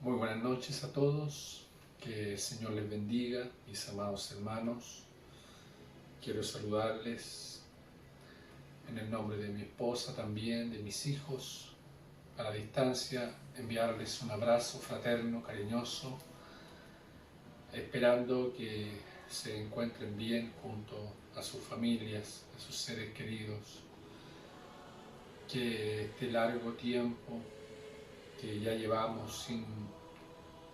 Muy buenas noches a todos, que el Señor les bendiga, mis amados hermanos. Quiero saludarles en el nombre de mi esposa también, de mis hijos, a la distancia, enviarles un abrazo fraterno, cariñoso, esperando que se encuentren bien junto a sus familias, a sus seres queridos, que este largo tiempo que ya llevamos sin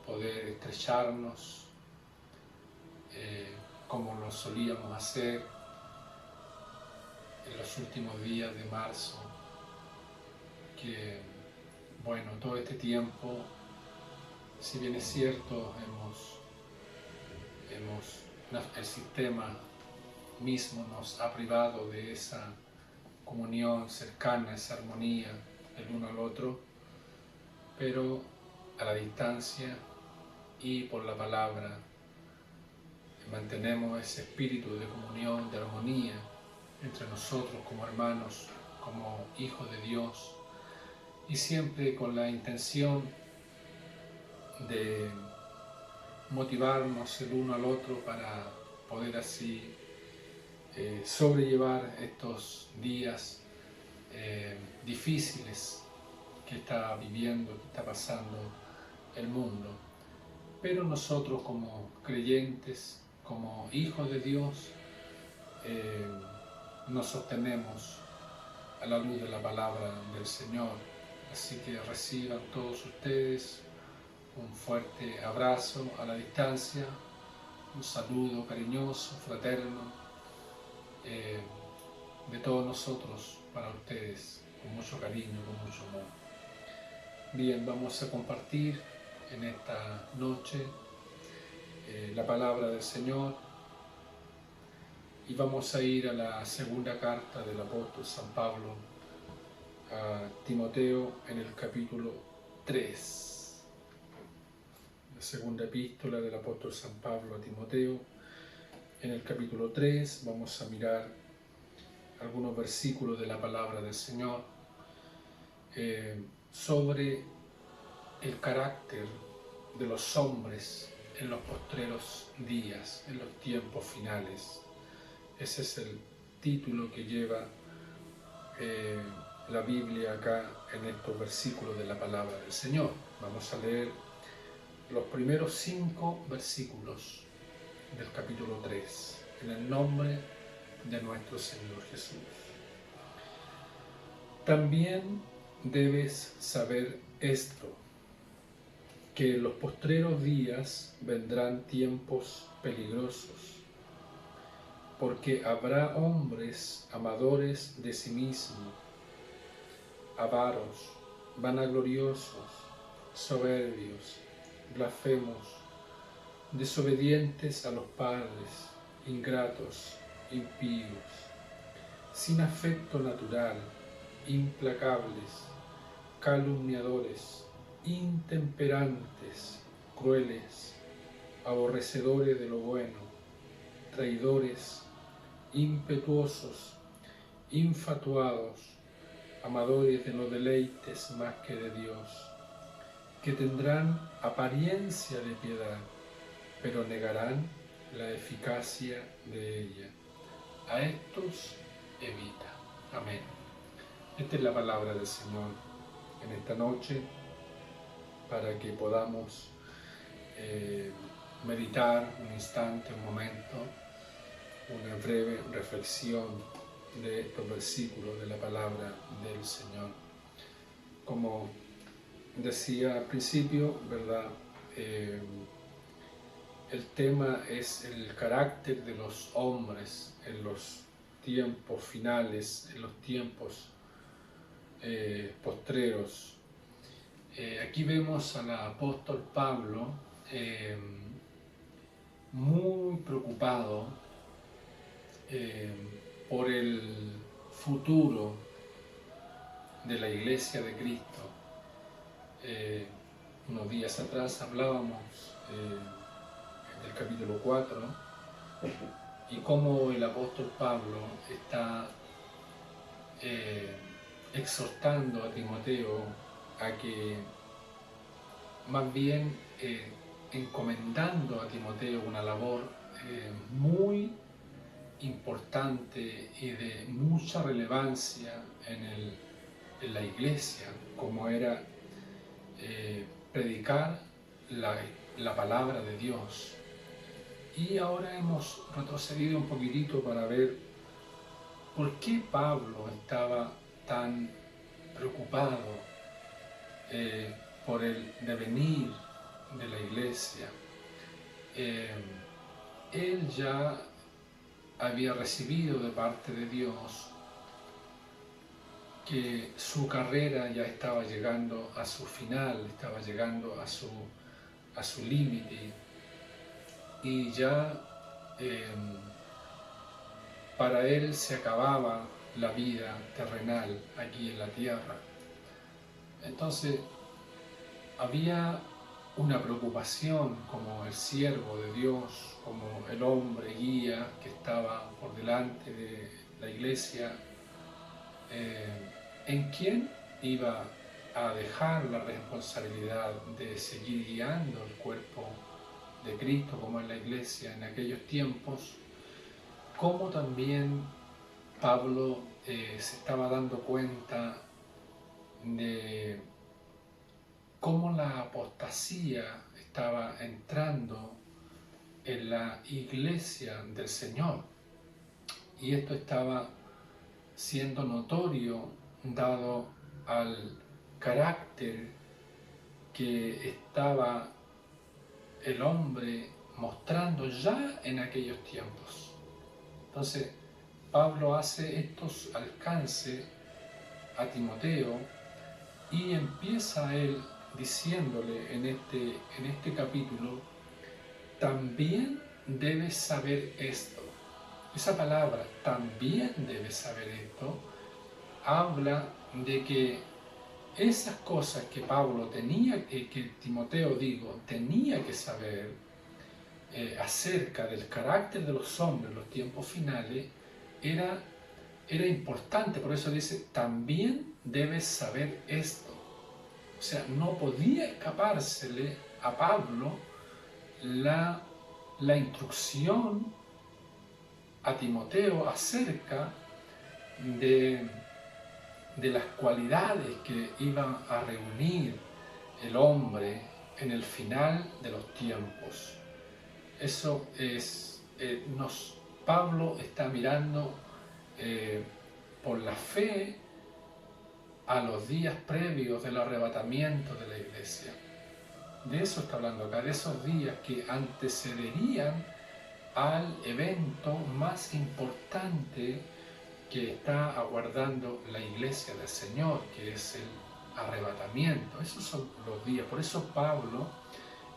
poder estrecharnos, como lo solíamos hacer en los últimos días de marzo, que bueno, todo este tiempo, si bien es cierto, el sistema mismo nos ha privado de esa comunión cercana, esa armonía el uno al otro, pero a la distancia y por la palabra mantenemos ese espíritu de comunión, de armonía entre nosotros como hermanos, como hijos de Dios, y siempre con la intención de motivarnos el uno al otro para poder así sobrellevar estos días difíciles que está viviendo, que está pasando el mundo. Pero nosotros como creyentes, como hijos de Dios, nos sostenemos a la luz de la palabra del Señor. Así que reciban todos ustedes un fuerte abrazo a la distancia, un saludo cariñoso, fraterno, de todos nosotros para ustedes, con mucho cariño, con mucho amor. Bien, vamos a compartir en esta noche la palabra del Señor y vamos a ir a la segunda carta del apóstol San Pablo a Timoteo en el capítulo 3. La segunda epístola del apóstol San Pablo a Timoteo. En el capítulo 3 vamos a mirar algunos versículos de la palabra del Señor sobre el carácter de los hombres en los postreros días, en los tiempos finales. Ese es el título que lleva la Biblia acá en estos versículos de la palabra del Señor. Vamos a leer los primeros 5 versículos del capítulo 3, en el nombre de nuestro Señor Jesús. También debes saber esto, que en los postreros días vendrán tiempos peligrosos, porque habrá hombres amadores de sí mismos, avaros, vanagloriosos, soberbios, blasfemos, desobedientes a los padres, ingratos, impíos, sin afecto natural, implacables, calumniadores, intemperantes, crueles, aborrecedores de lo bueno, traidores, impetuosos, infatuados, amadores de los deleites más que de Dios, que tendrán apariencia de piedad, pero negarán la eficacia de ella. A estos evita. Amén. Esta es la palabra del Señor en esta noche, para que podamos meditar un instante, un momento, una breve reflexión de estos versículos de la palabra del Señor. Como decía al principio, ¿verdad? El tema es el carácter de los hombres en los tiempos finales, en los tiempos postreros. Aquí vemos al apóstol Pablo muy preocupado por el futuro de la Iglesia de Cristo. Unos días atrás hablábamos del capítulo 4 y cómo el apóstol Pablo está exhortando a Timoteo a que más bien encomendando a Timoteo una labor muy importante y de mucha relevancia en la iglesia, como era predicar la palabra de Dios. Y ahora hemos retrocedido un poquitito para ver por qué Pablo estaba tan preocupado por el devenir de la iglesia. Él ya había recibido de parte de Dios que su carrera ya estaba llegando a su final, estaba llegando a su límite, y ya para él se acababa la vida terrenal aquí en la tierra. Entonces había una preocupación como el siervo de Dios, como el hombre guía que estaba por delante de la iglesia, en quién iba a dejar la responsabilidad de seguir guiando el cuerpo de Cristo como en la iglesia en aquellos tiempos, como también Pablo se estaba dando cuenta de cómo la apostasía estaba entrando en la iglesia del Señor, y esto estaba siendo notorio dado al carácter que estaba el hombre mostrando ya en aquellos tiempos. Entonces Pablo hace estos alcances a Timoteo y empieza él diciéndole en este capítulo: también debes saber esto. Esa palabra, también debes saber esto, habla de que esas cosas que Pablo tenía, que Timoteo tenía que saber acerca del carácter de los hombres en los tiempos finales, era importante. Por eso dice, también debes saber esto. O sea, no podía escapársele a Pablo la instrucción a Timoteo acerca de las cualidades que iban a reunir el hombre en el final de los tiempos. Eso es, Pablo está mirando por la fe a los días previos del arrebatamiento de la iglesia. De eso está hablando acá, de esos días que antecederían al evento más importante que está aguardando la iglesia del Señor, que es el arrebatamiento. Esos son los días. Por eso Pablo,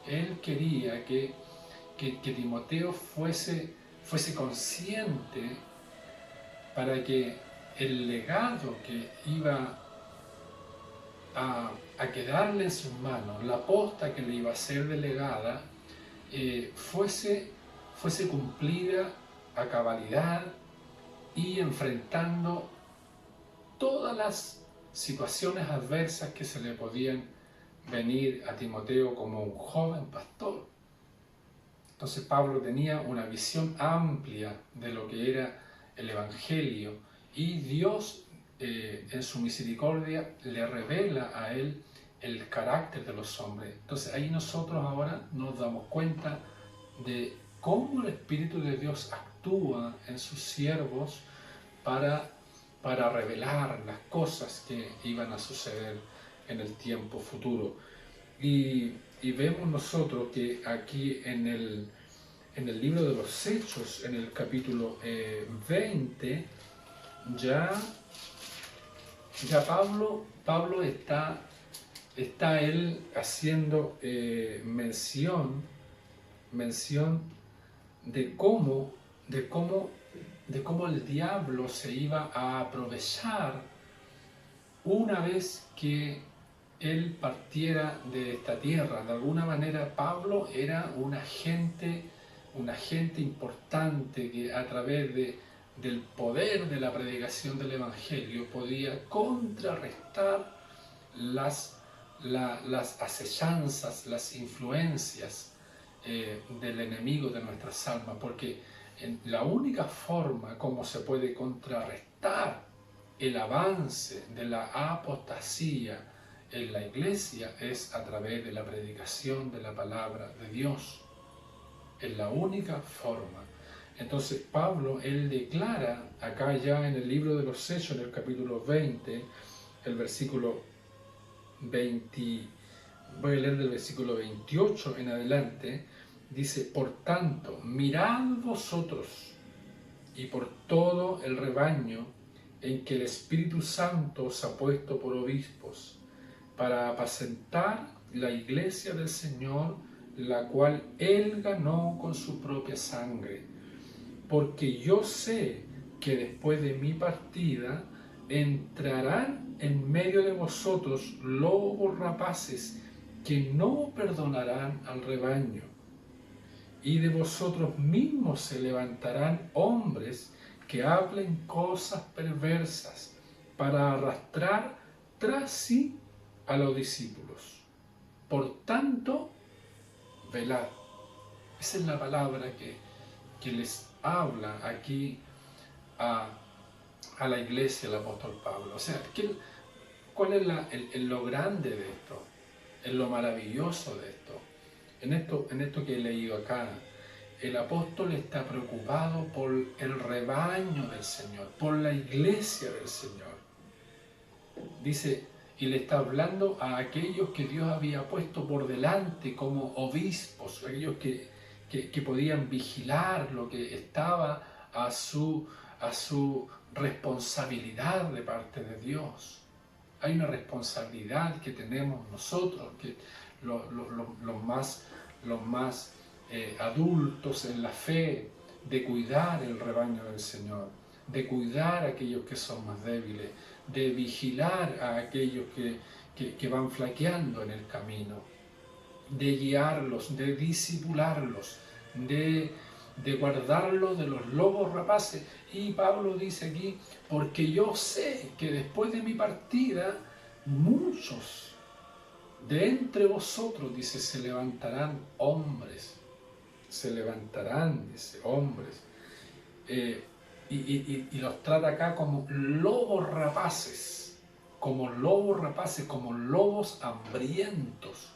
él quería que Timoteo fuese consciente, para que el legado que iba a quedarle en sus manos, la posta que le iba a ser delegada, fuese cumplida a cabalidad y enfrentando todas las situaciones adversas que se le podían venir a Timoteo como un joven pastor. Entonces Pablo tenía una visión amplia de lo que era el Evangelio, y Dios en su misericordia le revela a él el carácter de los hombres. Entonces ahí nosotros ahora nos damos cuenta de cómo el Espíritu de Dios actúa en sus siervos para revelar las cosas que iban a suceder en el tiempo futuro. Y vemos nosotros que aquí en el libro de los Hechos, en el capítulo 20, ya Pablo está él haciendo mención de cómo el diablo se iba a aprovechar una vez que él partiera de esta tierra. De alguna manera Pablo era un agente importante que a través del poder de la predicación del Evangelio podía contrarrestar las las acechanzas, las influencias del enemigo de nuestras almas, porque la única forma como se puede contrarrestar el avance de la apostasía en la iglesia es a través de la predicación de la palabra de Dios. Es la única forma. Entonces Pablo, él declara acá ya en el libro de los Hechos, en el capítulo 20, el versículo 20, voy a leer del versículo 28 en adelante, dice: por tanto, mirad vosotros y por todo el rebaño en que el Espíritu Santo os ha puesto por obispos, para apacentar la iglesia del Señor, la cual Él ganó con su propia sangre. Porque yo sé que después de mi partida entrarán en medio de vosotros lobos rapaces que no perdonarán al rebaño. Y de vosotros mismos se levantarán hombres que hablen cosas perversas para arrastrar tras sí a los discípulos. Por tanto, velad. Esa es la palabra que les habla aquí a la iglesia el apóstol Pablo. O sea, ¿cuál es lo grande de esto? Es lo maravilloso de esto. En esto que he leído acá, el apóstol está preocupado por el rebaño del Señor, por la iglesia del Señor. Dice, y le está hablando a aquellos que Dios había puesto por delante como obispos, aquellos que podían vigilar lo que estaba a su responsabilidad de parte de Dios. Hay una responsabilidad que tenemos nosotros, que los más adultos en la fe, de cuidar el rebaño del Señor, de cuidar a aquellos que son más débiles, de vigilar a aquellos que van flaqueando en el camino, de guiarlos, de disipularlos, de guardarlos de los lobos rapaces. Y Pablo dice aquí, porque yo sé que después de mi partida, muchos de entre vosotros, dice, se levantarán hombres, dice, hombres, y los trata acá como lobos rapaces, como lobos hambrientos.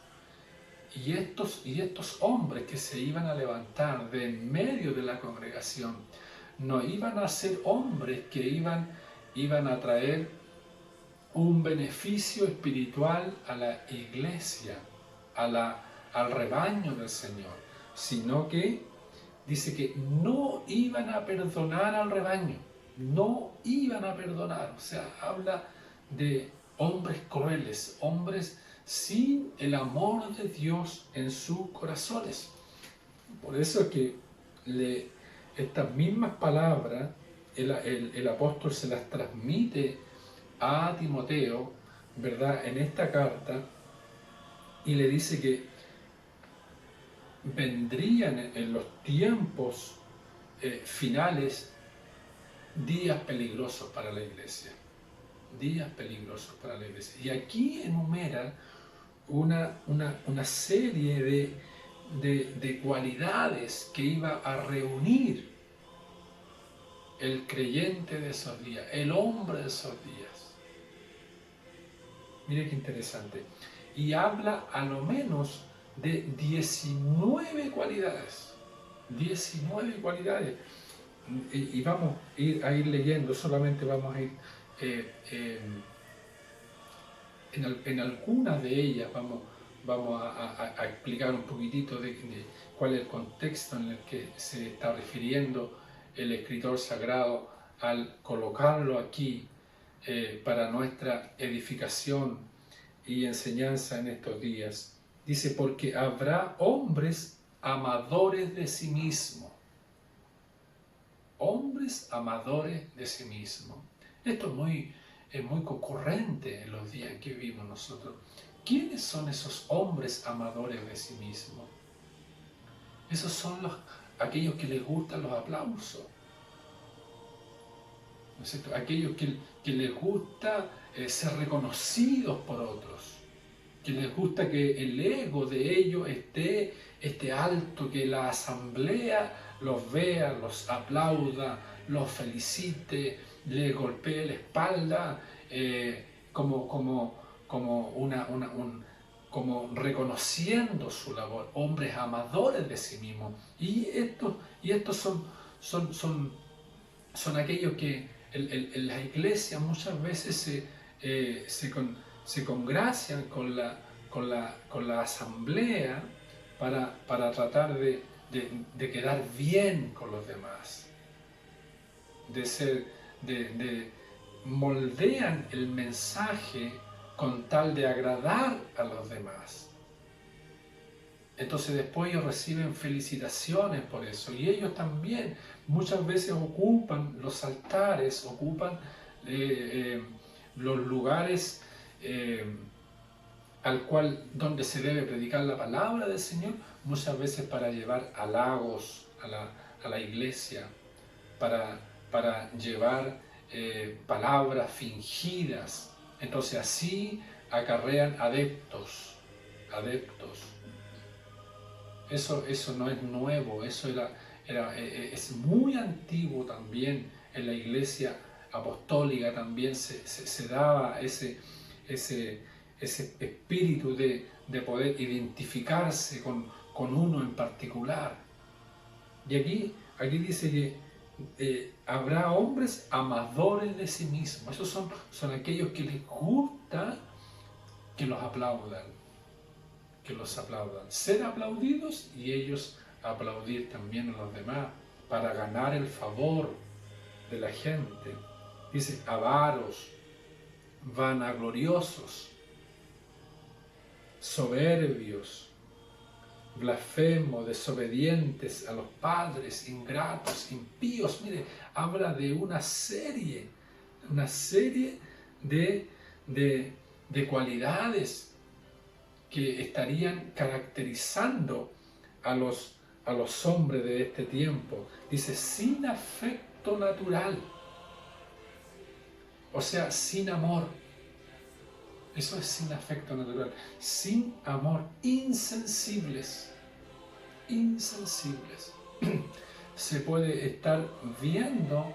Y estos hombres que se iban a levantar de en medio de la congregación, no iban a ser hombres que iban a traer un beneficio espiritual a la iglesia, al rebaño del Señor, sino que dice que no iban a perdonar al rebaño, no iban a perdonar. O sea, habla de hombres crueles, hombres sin el amor de Dios en sus corazones. Por eso es que estas mismas palabras el apóstol se las transmite a Timoteo, ¿verdad?, en esta carta, y le dice que vendrían en los tiempos finales días peligrosos para la iglesia. Días peligrosos para la iglesia. Y aquí enumera una serie de cualidades que iba a reunir el creyente de esos días, el hombre de esos días. Mire qué interesante. Y habla a lo menos de 19 cualidades. 19 cualidades. Y vamos a ir leyendo, solamente vamos a ir en algunas de ellas, vamos a explicar un poquitito de cuál es el contexto en el que se está refiriendo el escritor sagrado al colocarlo aquí para nuestra edificación y enseñanza en estos días. Dice, porque habrá hombres amadores de sí mismo. Hombres amadores de sí mismo. Esto es muy concurrente en los días en que vivimos nosotros. ¿Quiénes son esos hombres amadores de sí mismo? Esos son aquellos que les gustan los aplausos, ¿no es cierto? Aquellos que les gusta ser reconocidos por otros. que les gusta que el ego de ellos esté alto, que la asamblea los vea, los aplauda, los felicite, les golpee la espalda, como reconociendo su labor, hombres amadores de sí mismos. Y estos son aquellos que en las iglesias muchas veces se congracian con la asamblea para tratar de quedar bien con los demás, moldean el mensaje con tal de agradar a los demás. Entonces después ellos reciben felicitaciones por eso, y ellos también muchas veces ocupan los altares, ocupan los lugares donde se debe predicar la palabra del Señor, muchas veces para llevar halagos a la iglesia, para llevar palabras fingidas. Entonces así acarrean adeptos. Eso no es nuevo, eso es muy antiguo también. En la iglesia apostólica también se daba ese espíritu de poder identificarse con uno en particular. Y aquí dice que habrá hombres amadores de sí mismos. Esos son aquellos que les gusta que los aplaudan. Ser aplaudidos y ellos aplaudir también a los demás para ganar el favor de la gente. Dice, avaros, vanagloriosos, soberbios, blasfemos, desobedientes a los padres, ingratos, impíos. Mire, habla de una serie de cualidades que estarían caracterizando a los hombres de este tiempo. Dice, sin afecto natural, o sea, sin amor. Eso es sin afecto natural, sin amor, insensibles. Se puede estar viendo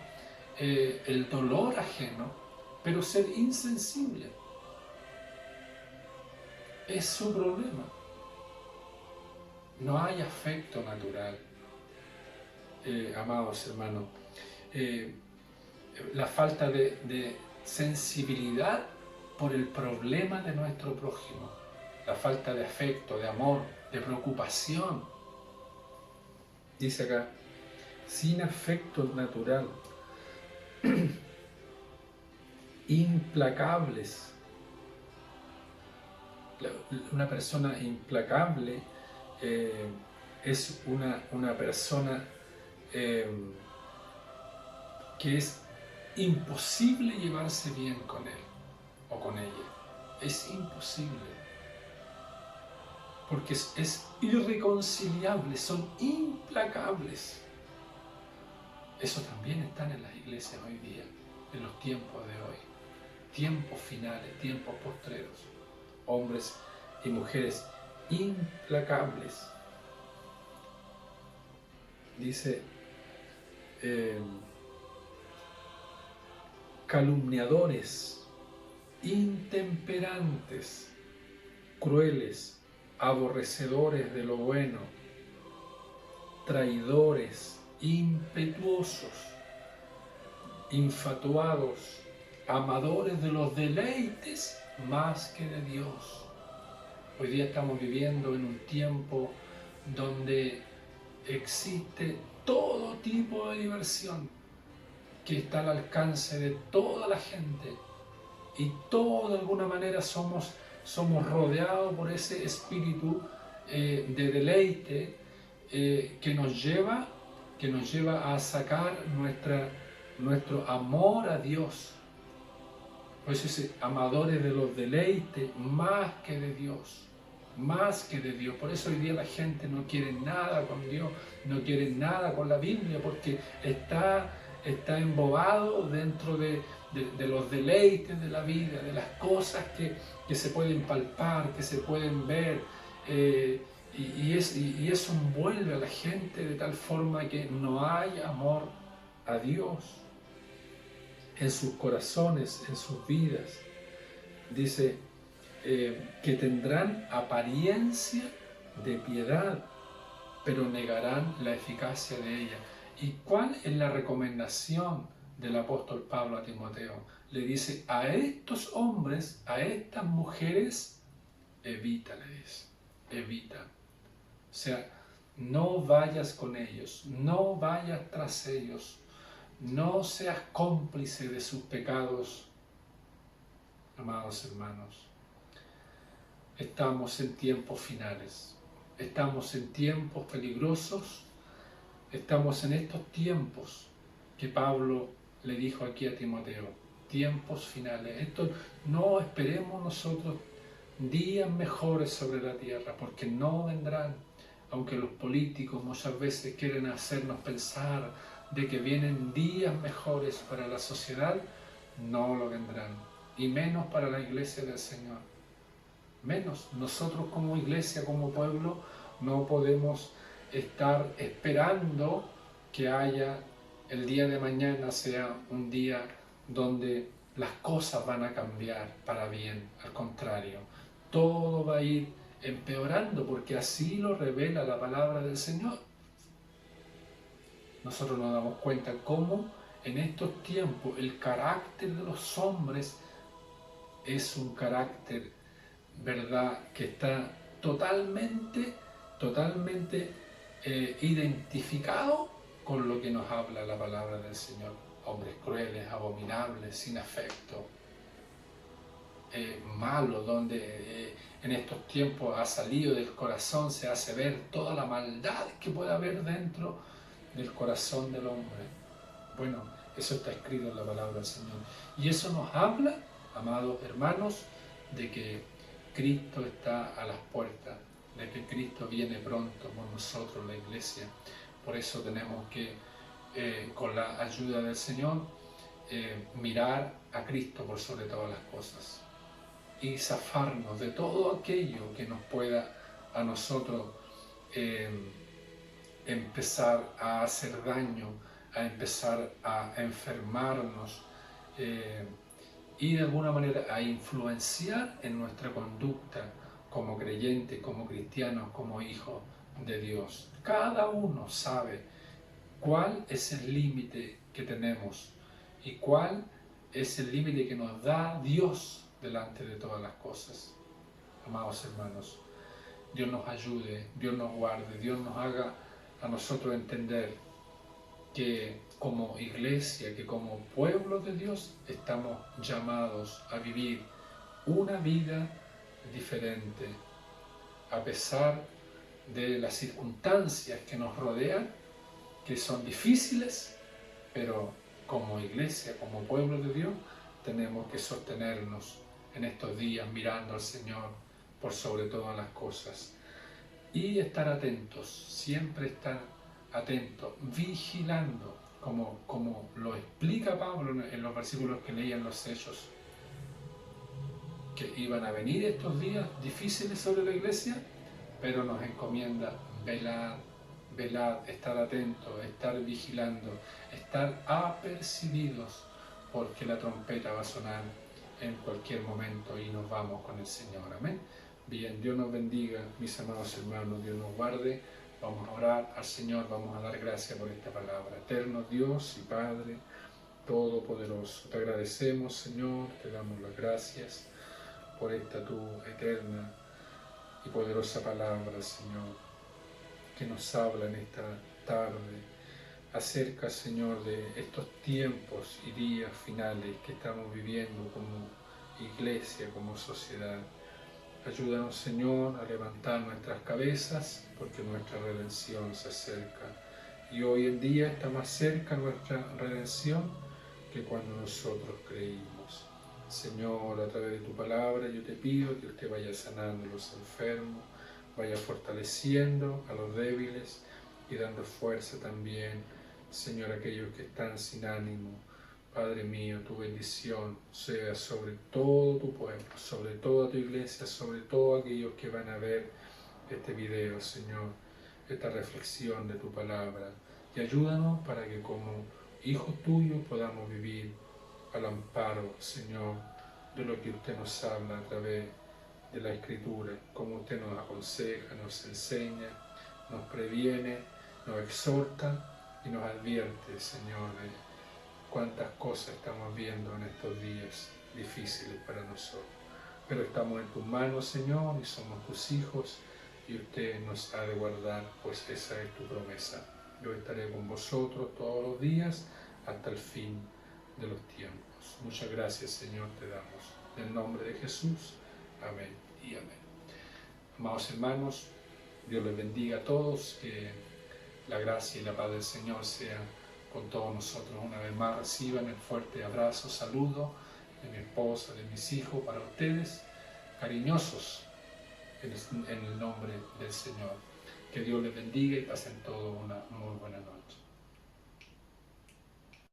el dolor ajeno, pero ser insensible. Es su problema. No hay afecto natural, amados hermanos. La falta de sensibilidad por el problema de nuestro prójimo, la falta de afecto, de amor, de preocupación. Dice acá, sin afecto natural, implacables. Una persona implacable es una persona que es imposible llevarse bien con él o con ella. Es imposible, porque es irreconciliable, son implacables. Eso también están en las iglesias hoy día, en los tiempos de hoy, tiempos finales, tiempos postreros. Hombres y mujeres implacables. Dice, calumniadores, intemperantes, crueles, aborrecedores de lo bueno, traidores, impetuosos, infatuados, amadores de los deleites más que de Dios. Hoy día estamos viviendo en un tiempo donde existe todo tipo de diversión que está al alcance de toda la gente, y todos de alguna manera somos rodeados por ese espíritu de deleite que nos lleva a sacar nuestro amor a Dios. Por eso dice, amadores de los deleites más que de Dios. Por eso hoy día la gente no quiere nada con Dios, no quiere nada con la Biblia, porque está está embobado dentro de los deleites de la vida, de las cosas que se pueden palpar, que se pueden ver, y eso envuelve a la gente de tal forma que no hay amor a Dios en sus corazones, en sus vidas. Dice que tendrán apariencia de piedad, pero negarán la eficacia de ella. ¿Y cuál es la recomendación del apóstol Pablo a Timoteo? Le dice, a estos hombres, a estas mujeres, evita, le dice, evita. O sea, no vayas con ellos, no vayas tras ellos, no seas cómplice de sus pecados, amados hermanos. Estamos en tiempos finales, estamos en tiempos peligrosos, estamos en estos tiempos que Pablo le dijo aquí a Timoteo, tiempos finales. Esto no esperemos nosotros días mejores sobre la tierra, porque no vendrán, aunque los políticos muchas veces quieren hacernos pensar de que vienen días mejores para la sociedad, no lo vendrán, y menos para la iglesia del Señor. Menos. Nosotros como iglesia, como pueblo, no podemos estar esperando que haya el día de mañana sea un día donde las cosas van a cambiar para bien. Al contrario, todo va a ir empeorando porque así lo revela la palabra del Señor. Nosotros nos damos cuenta cómo en estos tiempos el carácter de los hombres es un carácter, ¿verdad?, que está totalmente identificado con lo que nos habla la palabra del Señor. Hombres crueles, abominables, sin afecto, malos, donde en estos tiempos ha salido del corazón, se hace ver toda la maldad que puede haber dentro del corazón del hombre. Bueno, eso está escrito en la palabra del Señor. Y eso nos habla, amados hermanos, de que Cristo está a las puertas, de que Cristo viene pronto por nosotros, la iglesia. Por eso tenemos que, con la ayuda del Señor, mirar a Cristo por sobre todas las cosas y zafarnos de todo aquello que nos pueda a nosotros empezar a hacer daño, a empezar a enfermarnos, y de alguna manera a influenciar en nuestra conducta como creyentes, como cristianos, como hijos de Dios. Cada uno sabe cuál es el límite que tenemos y cuál es el límite que nos da Dios delante de todas las cosas. Amados hermanos, Dios nos ayude, Dios nos guarde, Dios nos haga a nosotros entender que como iglesia, que como pueblo de Dios, estamos llamados a vivir una vida diferente, a pesar de las circunstancias que nos rodean, que son difíciles, pero como iglesia, como pueblo de Dios, tenemos que sostenernos en estos días mirando al Señor por sobre todas las cosas y estar atentos, siempre estar atentos, vigilando, como lo explica Pablo en los versículos que leían los Hechos, que iban a venir estos días difíciles sobre la iglesia, pero nos encomienda velar, estar atentos, estar vigilando, estar apercibidos, porque la trompeta va a sonar en cualquier momento y nos vamos con el Señor. Amén. Bien, Dios nos bendiga, mis amados hermanos, Dios nos guarde. Vamos a orar al Señor, vamos a dar gracias por esta palabra. Eterno Dios y Padre Todopoderoso, te agradecemos, Señor, te damos las gracias por esta tu eterna y poderosa palabra, Señor, que nos habla en esta tarde acerca, Señor, de estos tiempos y días finales que estamos viviendo como iglesia, como sociedad. Ayúdanos, Señor, a levantar nuestras cabezas, porque nuestra redención se acerca. Y hoy en día está más cerca nuestra redención que cuando nosotros creímos. Señor, a través de tu palabra yo te pido que usted vaya sanando a los enfermos, vaya fortaleciendo a los débiles y dando fuerza también Señor, aquellos que están sin ánimo. Padre mío, tu bendición sea sobre todo tu pueblo, sobre toda tu iglesia, sobre todos aquellos que van a ver este video, Señor, esta reflexión de tu palabra. Y ayúdanos para que como hijos tuyos podamos vivir al amparo, Señor, de lo que usted nos habla a través de la Escritura, como usted nos aconseja, nos enseña, nos previene, nos exhorta y nos advierte, Señor, de cuántas cosas estamos viendo en estos días difíciles para nosotros. Pero estamos en tus manos, Señor, y somos tus hijos, y usted nos ha de guardar, pues esa es tu promesa. Yo estaré con vosotros todos los días hasta el fin de los tiempos. Muchas gracias, Señor, te damos. En el nombre de Jesús. Amén y amén. Amados hermanos, Dios les bendiga a todos, que la gracia y la paz del Señor sea con todos nosotros. Una vez más reciban el fuerte abrazo, saludo de mi esposa, de mis hijos, para ustedes, cariñosos, en el nombre del Señor. Que Dios les bendiga y pasen todos una muy buena noche.